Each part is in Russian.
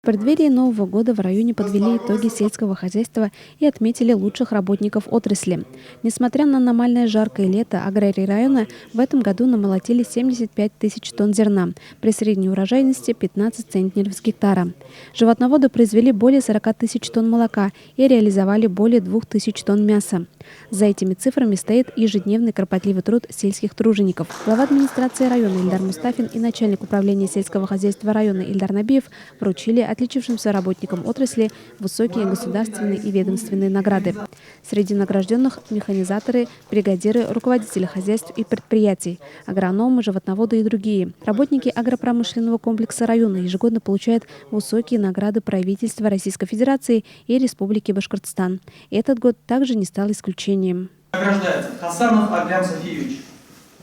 В преддверии Нового года в районе подвели итоги сельского хозяйства и отметили лучших работников отрасли. Несмотря на аномальное жаркое лето, аграрии района в этом году намолотили 75 тысяч тонн зерна при средней урожайности 15 центнеров с гектара. Животноводы произвели более 40 тысяч тонн молока и реализовали более 2000 тонн мяса. За этими цифрами стоит ежедневный кропотливый труд сельских тружеников. Глава администрации района Ильдар Мустафин и начальник управления сельского хозяйства района Ильдар Набиев вручили отличившимся работникам отрасли высокие государственные и ведомственные награды. Среди награжденных – механизаторы, бригадиры, руководители хозяйств и предприятий, агрономы, животноводы и другие. Работники агропромышленного комплекса района ежегодно получают высокие награды правительства Российской Федерации и Республики Башкортостан. Этот год также не стал исключением. Награждается Хасанов Аглям Софиевич,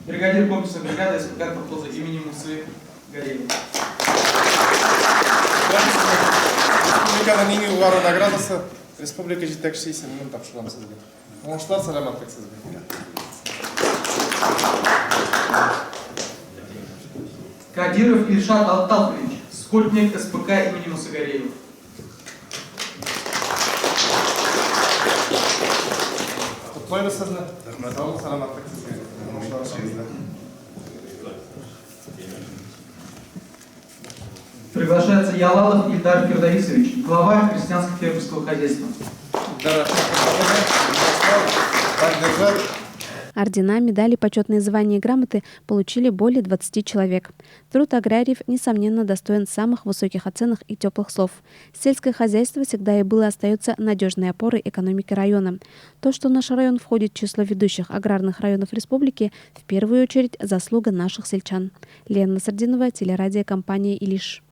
бригадир комплекса бригады СПК колхоза имени Мусы Гареева. Республиканың ең югары наградасы республика жетекші есімін тапшырам сізге. Оңыштар саламаттық сізге. Кадиров Ильшат Алталкович, скотник СПК имени Мусы Гареева. Құттықтаймыз сізді. Саламаттық сізге. Оңыштар сізге. Приглашается Ялалов Ильдар Фердаисович, глава крестьянско-фермерского хозяйства. Ордена, медали, почетные звания и грамоты получили более 20 человек. Труд аграриев, несомненно, достоин самых высоких оценок и теплых слов. Сельское хозяйство всегда и было и остается надежной опорой экономики района. То, что наш район входит в число ведущих аграрных районов республики, в первую очередь заслуга наших сельчан. Лена Насардинова, телерадиокомпания «Илиш».